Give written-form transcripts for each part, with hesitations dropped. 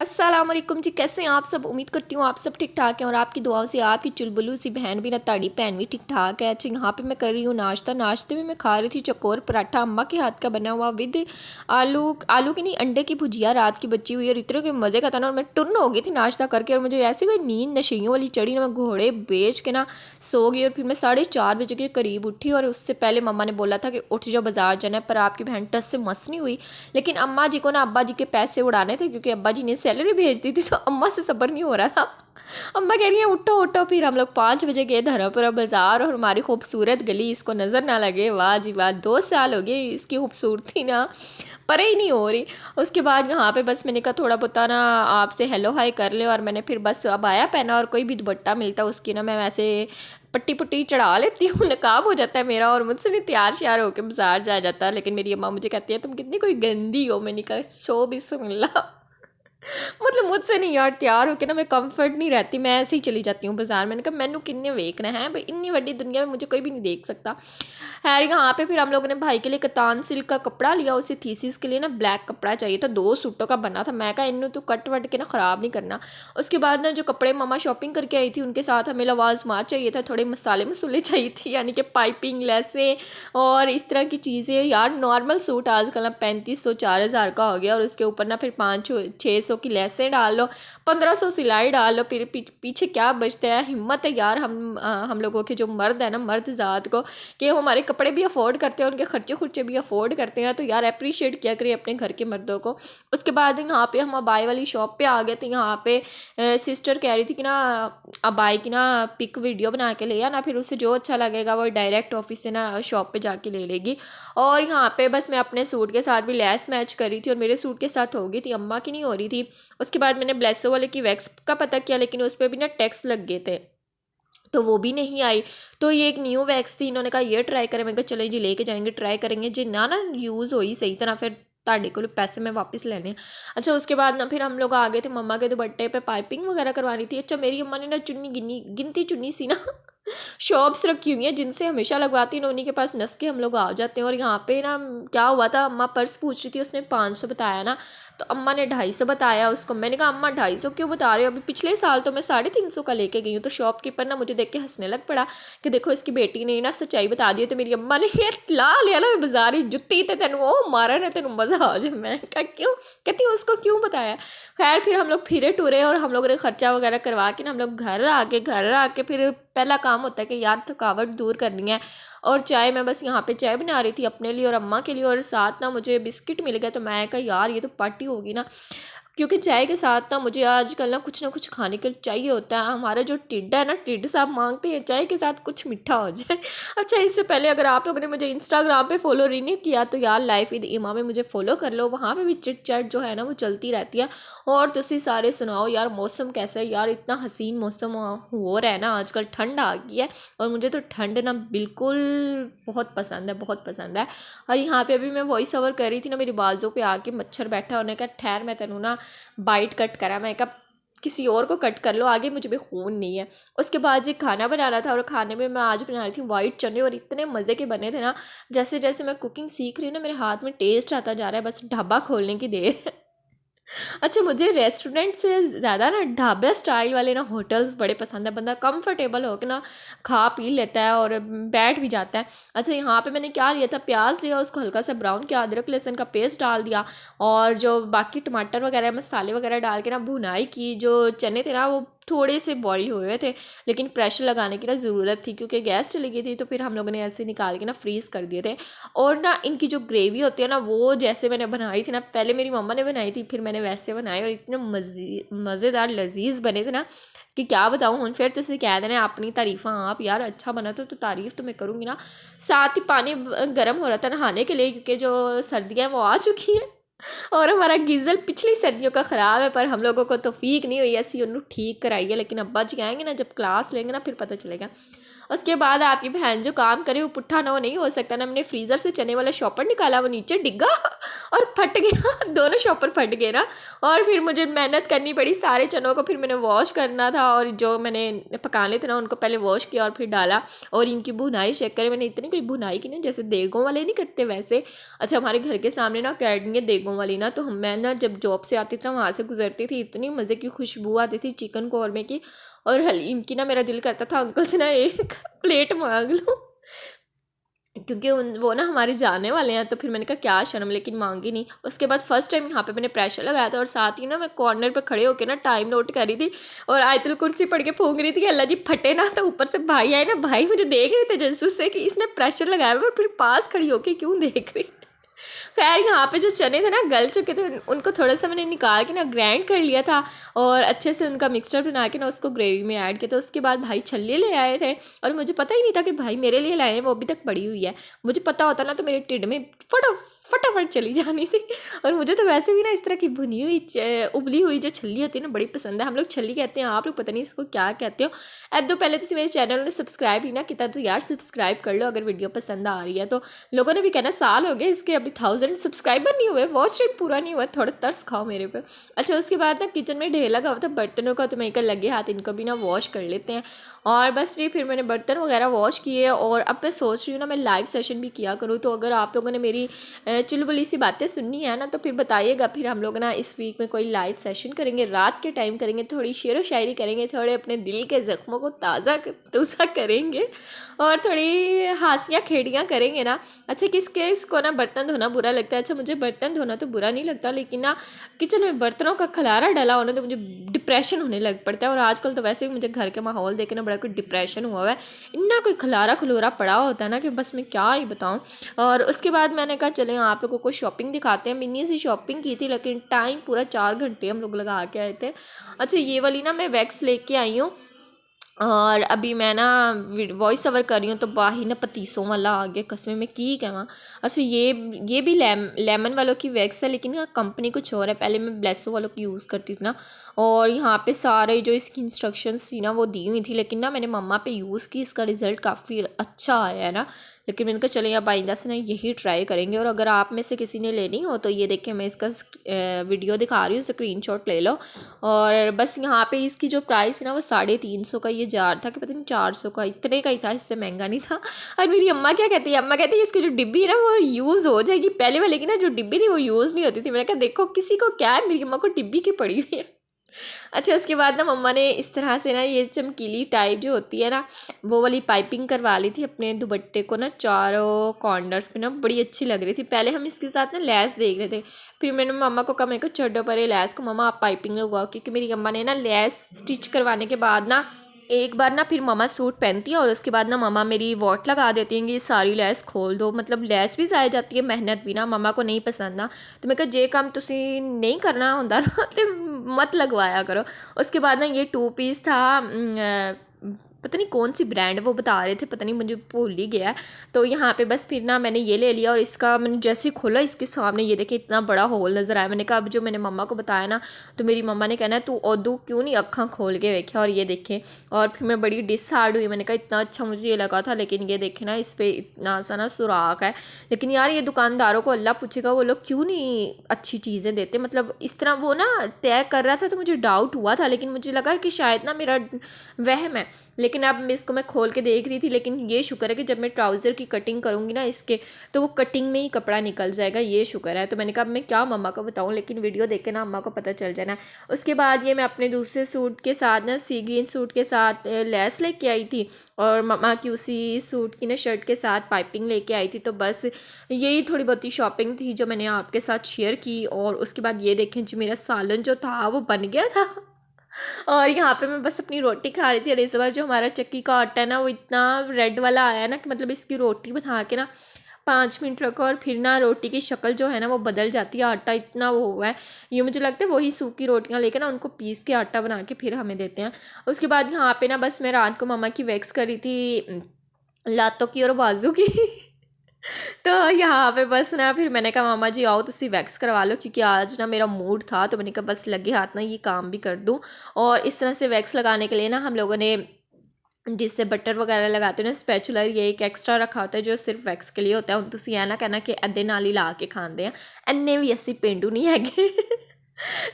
अस्सलाम वालेकुम जी, कैसे हैं आप सब। उम्मीद करती हूँ आप सब ठीक ठाक हैं और आपकी दुआओं से आपकी चुलबुलू सी बहन भी ना ताड़ी बहन भी ठीक ठाक है। अच्छा, यहाँ पे मैं कर रही हूँ नाश्ता। नाश्ते में मैं खा रही थी चकोर पराठा, अम्मा के हाथ का बना हुआ, विद आलू आलू की नहीं, अंडे की भुजिया रात की बची हुई, और इतने के मज़े का था ना। और मैं टुन्न हो गई थी नाश्ता करके, और मुझे ऐसी कोई नींद नशेइयों वाली चढ़ी ना, मैं घोड़े बेच के ना सो गई। और फिर मैं 4:30 बजे के करीब उठी, और उससे पहले मम्मा ने बोला था कि उठ जाओ बाजार जाना है, पर आपकी बहन टस से मस नहीं हुई। लेकिन अम्मा जी को ना अब्बा जी के पैसे उड़ाने थे, क्योंकि अब्बा जी ने सैलरी भेज दी थी, तो अम्मा से सब्र नहीं हो रहा था। अम्मा कह रही है उठो उठो। फिर हम लोग 5 बजे गए धरमपुरा बाजार, और हमारी खूबसूरत गली इसको नज़र ना लगे। वाह जी वाह, 2 साल हो गए इसकी खूबसूरती ना परे ही नहीं हो रही। उसके बाद यहाँ पे बस मैंने कहा थोड़ा बहुत ना आपसे हेलो हाय कर ले, और मैंने फिर बस अब आया पहना, और कोई भी दुपट्टा मिलता उसकी ना मैं वैसे पट्टी पुट्टी चढ़ा लेती हूँ, नकाब हो जाता है मेरा, और मुझसे नहीं तैयार श्यार होकर बाजार जाया जाता। लेकिन मेरी अम्मा मुझे कहती है तुम कितनी कोई गंदी हो। मैंने कहा शो बिस्मिल्लाह। मतलब मुझसे नहीं यार, तैयार होके ना मैं कंफर्ट नहीं रहती, मैं ऐसे ही चली जाती हूँ बाजार। मैंने कहा मैनू किन्ने वेखना है भाई, इतनी बड़ी दुनिया में मुझे कोई भी नहीं देख सकता। खैर यहाँ पे फिर हम लोगों ने भाई के लिए कतान सिल्क का कपड़ा लिया, उसे थीसिस के लिए ना ब्लैक कपड़ा चाहिए था, 2 सूटों का बना था। मैं कहा इन्हों तो कट वट के ना ख़राब नहीं करना। उसके बाद ना जो कपड़े मामा शॉपिंग करके आई थी उनके साथ हमें लवाजमात चाहिए था, थोड़े मसाले मसूले चाहिए थी, यानी कि पाइपिंग लेसें और इस तरह की चीज़ें। यार नॉर्मल सूट आजकल ना 3500 4000 का हो गया, और उसके ऊपर ना फिर 500 600 की लेसें डाल लो, 1500 सिलाई डाल लो, फिर पीछे क्या बचता है। हिम्मत है यार हम लोगों के जो मर्द है ना, मर्द ज़ात को, कि वो हमारे कपड़े भी अफोर्ड करते हैं, उनके खर्चे खुर्चे भी अफोर्ड करते हैं। तो यार अप्रिशिएट किया करिए अपने घर के मर्दों को। उसके बाद यहाँ पे हम अबाई वाली शॉप पे आ गए, तो यहाँ पे सिस्टर कह रही थी कि ना अबाई की ना पिक वीडियो बना के ले आना, फिर उसे जो अच्छा लगेगा वो डायरेक्ट ऑफिस से ना शॉप पे जाके ले लेगी। और यहाँ पे बस मैं अपने सूट के साथ भी लेस मैच कर रही थी, और मेरे सूट के साथ हो गई थी, अम्मा की नहीं हो रही थी। उसके बाद मैंने ब्लेसो वाले की वैक्स का पता किया, लेकिन उस पर भी ना टैक्स लग गए थे, तो वो भी नहीं आई। तो ये एक न्यू वैक्स थी, इन्होंने कहा ये ट्राई करें। मैंने कहा चले जी लेके जाएंगे, ट्राई करेंगे जी, ना यूज़ होई सही तरह फिर ਤੁਹਾਡੇ ਕੋਲ पैसे मैं वापस लेने। अच्छा उसके बाद ना फिर हम लोग आ गए थे मम्मा के दुपट्टे पे पाइपिंग वगैरह करवानी थी। अच्छा मेरी अम्मा ने ना चुन्नी गिनती चुन्नी सी ना शॉप्स रखी हुई हैं जिनसे हमेशा लगवाती हैं, उन्हीं के पास नस के हम लोग आ जाते हैं। और यहाँ पे ना क्या हुआ था, अम्मा पर्स पूछ रही थी, उसने 500 बताया ना, तो अम्मा ने 250 बताया उसको। मैंने कहा अम्मा 250 क्यों बता रहे हो, अभी पिछले साल तो मैं 350 का लेके गई हूँ। तो शॉपकीपर ना मुझे देख के हंसने लग पड़ा कि देखो इसकी बेटी ने ना सच्चाई बता दी है। तो मेरी अम्मा ने ये ला लिया ना बाजार ही जुत्ती, तो तेन वो मारा ना तेन मज़ा आ जाए। मैं कहा क्यों, कहती उसको क्यों बताया। खैर फिर हम लोग फिरे टूरे, और हम लोगों ने खर्चा वगैरह करवा के ना हम लोग घर आके फिर पहला काम होता है कि यार थकावट दूर करनी है। और चाय, मैं बस यहाँ पे चाय बना रही थी अपने लिए और अम्मा के लिए, और साथ ना मुझे बिस्किट मिल गया। तो मैं कहा यार ये तो पार्टी होगी ना, क्योंकि चाय के साथ ना मुझे आजकल ना कुछ खाने के लिए चाहिए होता है। हमारा जो टिड्ड है ना, टिड्ड साहब मांगते हैं चाय के साथ कुछ मीठा हो जाए। अच्छा इससे पहले अगर आप लोगों ने मुझे इंस्टाग्राम पे फॉलो नहीं किया तो यार लाइफ विद इमा में मुझे फॉलो कर लो, वहाँ पे भी चिट चैट जो है ना वो चलती रहती है। और तुसी सारे सुनाओ यार, मौसम कैसा है यार, इतना हसीन मौसम हो रहा है ना आजकल, ठंड आ गई है, और मुझे तो ठंड ना बिल्कुल बहुत पसंद है, बहुत पसंद है। और यहाँ पे अभी मैं वॉइस ओवर कर रही थी ना, मेरी बाजू पे आके मच्छर बैठा, होने का ठहर मैं तेनू ना बाइट कट करा। मैं कहा किसी और को कट कर लो, आगे मुझे भी खून नहीं है। उसके बाद जी खाना बनाना था, और खाने में मैं आज बना रही थी वाइट चने, और इतने मज़े के बने थे ना। जैसे जैसे मैं कुकिंग सीख रही हूँ ना, मेरे हाथ में टेस्ट आता जा रहा है, बस ढाबा खोलने की देर है। अच्छा मुझे रेस्टोरेंट से ज़्यादा ना ढाबा स्टाइल वाले ना होटल्स बड़े पसंद है, बंदा कंफर्टेबल होकर ना खा पी लेता है और बैठ भी जाता है। अच्छा यहाँ पे मैंने क्या लिया था, प्याज लिया, उसको हल्का सा ब्राउन किया, अदरक लहसुन का पेस्ट डाल दिया, और जो बाकी टमाटर वगैरह मसाले वगैरह डाल के ना भुनाई की। जो चने थे ना वो थोड़े से बॉईल हुए थे, लेकिन प्रेशर लगाने की ना ज़रूरत थी क्योंकि गैस चली गई थी, तो फिर हम लोगों ने ऐसे निकाल के ना फ्रीज़ कर दिए थे। और ना इनकी जो ग्रेवी होती है ना, वो जैसे मैंने बनाई थी ना, पहले मेरी मम्मा ने बनाई थी फिर मैंने वैसे बनाए, और इतने मज़ेदार लजीज बने थे ना कि क्या बताऊँ। हूँ फिर तुझे कह देना अपनी तारीफ़ा आप यार, अच्छा बना तो तारीफ़ तो मैं करूँगी ना। साथ ही पानी गर्म हो रहा था नहाने के लिए, क्योंकि जो सर्दियाँ वो आ चुकी हैं, और हमारा गीज़र पिछली सर्दियों का ख़राब है, पर हम लोगों को तौफीक नहीं हुई ऐसी उन्होंने ठीक कराई है। लेकिन अब्बा जी आएंगे ना, जब क्लास लेंगे ना फिर पता चलेगा। उसके बाद आपकी बहन जो काम करे वो पुट्ठा ना, वो नहीं हो सकता ना। हमने फ्रीज़र से चने वाला शॉपर निकाला, वो नीचे डिग्गा और फट गया। दोनों शॉपर फट गए ना, और फिर मुझे मेहनत करनी पड़ी सारे चनों को, फिर मैंने वॉश करना था, और जो मैंने पकाने थे ना उनको पहले वॉश किया और फिर डाला, और इनकी भुनाई चेक करें। मैंने इतनी कोई भुनाई की नहीं, जैसे देगों वाले नहीं करते वैसे। अच्छा हमारे घर के सामने ना अकेडमी है देगों देगों वाली ना, तो मैं ना जब जॉब से आती थी ना वहाँ से गुजरती थी, इतनी मज़े की खुशबू आती थी चिकन कौरमे की और हलीम की ना, मेरा दिल करता था अंकल से ना एक प्लेट मांग लूँ, क्योंकि वो ना हमारे जाने वाले हैं। तो फिर मैंने कहा क्या शर्म, लेकिन मांगी नहीं। उसके बाद फर्स्ट टाइम यहाँ पे मैंने प्रेशर लगाया था और साथ ही ना मैं कॉर्नर पे खड़े होकर ना टाइम नोट कर रही थी और आयतुल कुर्सी पढ़ के फूंक रही थी कि अल्लाह जी फटे ना। तो ऊपर से भाई आए ना, भाई मुझे देख रहे थे जसूस से कि इसने प्रेशर लगाया हुआ और फिर पास खड़ी होके क्यों देख रही। खैर यहाँ पे जो चने थे ना गल चुके थे, उनको थोड़ा सा मैंने निकाल के ना ग्राइंड कर लिया था और अच्छे से उनका मिक्सचर बना के ना उसको ग्रेवी में ऐड किया। तो उसके बाद भाई छल्ले ले आए थे और मुझे पता ही नहीं था कि भाई मेरे लिए लाए हैं, वो अभी तक पड़ी हुई है। मुझे पता होता ना तो मेरे टिड में फटाफट चली जानी थी। और मुझे तो वैसे भी ना इस तरह की भुनी हुई उबली हुई जो छल्ली होती है ना बड़ी पसंद है। हम लोग छल्ली कहते हैं, आप लोग पता नहीं इसको क्या कहते हो। ऐदो पहले तो मेरे चैनल ने सब्सक्राइब ही ना किया तो यार सब्सक्राइब कर लो अगर वीडियो पसंद आ रही है तो। लोगों ने भी कहना साल हो गए इसके, अभी 1000 सब्सक्राइबर नहीं हुए, वॉच टाइम पूरा नहीं हुआ, थोड़ा तरस खाओ मेरे पे। अच्छा उसके बाद ना किचन में ढेर लगा हुआ था बर्तनों का, तो मैं कल लगे हाथ इनको भी ना वॉश कर लेते हैं। और बस जी फिर मैंने बर्तन वगैरह वॉश किए और अब मैं सोच रही हूँ ना मैं लाइव सेशन भी किया करूँ। तो अगर आप लोगों ने मेरी चुलबुली सी बातें सुननी है ना तो फिर बताइएगा, फिर हम लोग ना इस वीक में कोई लाइव सेशन करेंगे, रात के टाइम करेंगे, थोड़ी शेरो शायरी करेंगे, थोड़े अपने दिल के ज़ख्मों को ताज़ा करेंगे और थोड़ी हासियाँ खेड़ियाँ करेंगे ना। अच्छा किसके इसको ना बर्तन धोना बुरा लगता है। अच्छा मुझे बर्तन धोना तो बुरा नहीं लगता, लेकिन ना किचन में बर्तनों का खलारा डला होने तो मुझे डिप्रेशन होने लग पड़ता है। और आजकल तो वैसे भी मुझे घर के माहौल देख के ना बड़ा कोई डिप्रेशन हुआ है, इतना कोई खलारा खलोरा पड़ा होता है ना कि बस मैं क्या ही बताऊँ। और उसके बाद मैंने कहा चले आप लोगों को शॉपिंग दिखाते हैं। मिनी सी शॉपिंग की थी लेकिन टाइम पूरा 4 घंटे हम लोग लगा के आए थे। अच्छा ये वाली ना मैं वैक्स लेके आई हूँ और अभी मैं ना वॉइस ओवर कर रही हूँ तो बाही ना पतीसों वाला आ गया, कसमें मैं की कहवा। अच्छा ये भी लेमन वालों की वैक्स है, लेकिन कंपनी कुछ और है। पहले मैं ब्लेसो वालों की यूज़ करती थी ना, और यहाँ पे सारे जो इसकी इंस्ट्रक्शंस थी ना वो दी हुई थी, लेकिन ना मैंने मम्मा पे यूज़ की, इसका रिज़ल्ट काफ़ी अच्छा आया है ना। लेकिन मैंने कहा चले आप आइंदा से ना यही ट्राई करेंगे। और अगर आप में से किसी ने लेनी हो तो ये देखें मैं इसका वीडियो दिखा रही हूँ, स्क्रीनशॉट ले लो। और बस यहाँ पे इसकी जो प्राइस है ना वो 350 का ये जार था कि पता नहीं 400 का, इतने का ही था, इससे महंगा नहीं था। और मेरी अम्मा क्या कहती है, अम्मा कहती है इसकी जो डिब्बी है ना वो यूज़ हो जाएगी। पहले वाले की ना जो डिब्बी थी वो यूज़ नहीं होती थी। मैंने कहा देखो किसी को क्या है, मेरी अम्मा को डिब्बी की पड़ी हुई है। अच्छा उसके बाद ना मम्मा ने इस तरह से ना ये चमकीली टाइप जो होती है ना वो वाली पाइपिंग करवा ली थी अपने दुपट्टे को ना, चारों कॉर्नर्स पे ना बड़ी अच्छी लग रही थी। पहले हम इसके साथ ना लैस देख रहे थे, फिर मैंने मम्मा को कहा, मैं को छोड़ो परे लैस को, मम्मा आप पाइपिंग लगवाओ। क्योंकि मेरी अम्मा ने ना लैस स्टिच करवाने के बाद ना एक बार ना फिर मम्मा सूट पहनती है और उसके बाद ना मम्मा मेरी वॉट लगा देती हैं कि ये सारी लैस खोल दो। मतलब लैस भी ज़ाया जाती है, मेहनत भी ना, मम्मा को नहीं पसंद ना। तो मैं कहा जे काम तुसी नहीं करना होंदा ना तो मत लगवाया करो। उसके बाद ना ये 2 पीस था, पता नहीं कौन सी ब्रांड वो बता रहे थे, पता नहीं मुझे भूल ही गया। तो यहाँ पे बस फिर ना मैंने ये ले लिया और इसका मैंने जैसे ही खोला इसके सामने ये देखे इतना बड़ा होल नज़र आया। मैंने कहा अब जो मैंने मम्मा को बताया ना तो मेरी मम्मा ने कहना तू ओदू क्यों नहीं अक्खा खोल के देखे, और ये देखे। और फिर मैं बड़ी डिसहार्ड हुई, मैंने कहा इतना अच्छा मुझे ये लगा था, लेकिन ये देखे ना इस पर इतना सा ना सुराख है। लेकिन यार ये दुकानदारों को अल्लाह पूछेगा वो लोग क्यों नहीं अच्छी चीज़ें देते। मतलब इस तरह वो ना तय कर रहा था तो मुझे डाउट हुआ था, लेकिन मुझे लगा कि शायद ना मेरा वहम है। लेकिन अब इसको मैं खोल के देख रही थी, लेकिन ये शुक्र है कि जब मैं ट्राउज़र की कटिंग करूँगी ना इसके तो वो कटिंग में ही कपड़ा निकल जाएगा, ये शुक्र है। तो मैंने कहा अब मैं क्या मम्मा को बताऊँ, लेकिन वीडियो देख के ना अम्मा को पता चल जाना। उसके बाद ये मैं अपने दूसरे सूट के साथ ना सी ग्रीन सूट के साथ लेस लेके आई थी और मम्मा की उसी सूट की ना शर्ट के साथ पाइपिंग लेके आई थी। तो बस यही थोड़ी बहुत ही शॉपिंग थी जो मैंने आपके साथ शेयर की। और उसके बाद ये देखें जी मेरा सालन जो था वो बन गया था। और यहाँ पे मैं बस अपनी रोटी खा रही थी। और इस बार जो हमारा चक्की का आटा है ना वो इतना रेड वाला आया ना कि मतलब इसकी रोटी बना के ना 5 मिनट रखो और फिर ना रोटी की शक्ल जो है ना वो बदल जाती है, आटा इतना वो हुआ है। ये मुझे लगता है वही सूखी रोटियां लेके ना उनको पीस के आटा बना के फिर हमें देते हैं। उसके बाद यहाँ पे ना बस मैं रात को मम्मा की वैक्स करी थी लातों की और बाजू की। तो यहाँ पे बस ना फिर मैंने कहा मामा जी आओ तुसी वैक्स करवा लो, क्योंकि आज ना मेरा मूड था। तो मैंने कहा बस लगे हाथ ना ये काम भी कर दूँ। और इस तरह से वैक्स लगाने के लिए ना हम लोगों ने जिससे बटर वगैरह लगाते हैं ना स्पैचुलर, ये एक एक्स्ट्रा रखा होता है जो सिर्फ वैक्स के लिए होता है। तुसी ऐ ना कहना कि अद्धे नाल ही ला के खाते हैं, इन्ने भी असी पेंडू नहीं हैगे।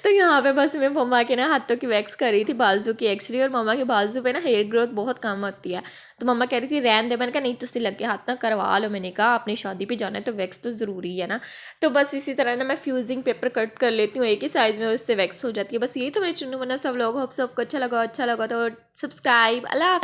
तो यहाँ पे बस मैं मम्मा के ना हाथों की वैक्स कर रही थी बाजू की एक्चुअली, और मम्मा के बाजू पे ना हेयर ग्रोथ बहुत कम होती है। तो मम्मा कह रही थी रहन दे, मैंने कहा नहीं तुझसे लगे हाथ ना करवा लो, मैंने कहा अपनी शादी पे जाना है तो वैक्स तो ज़रूरी है ना। तो बस इसी तरह ना मैं फ्यूजिंग पेपर कट कर लेती हूँ एक ही साइज़ में और उससे वैक्स हो जाती है। बस यही तो मेरे चुन्नू मुन्ना सब लोग, होप सबको अच्छा लगा तो सब्सक्राइब। अल्लाह।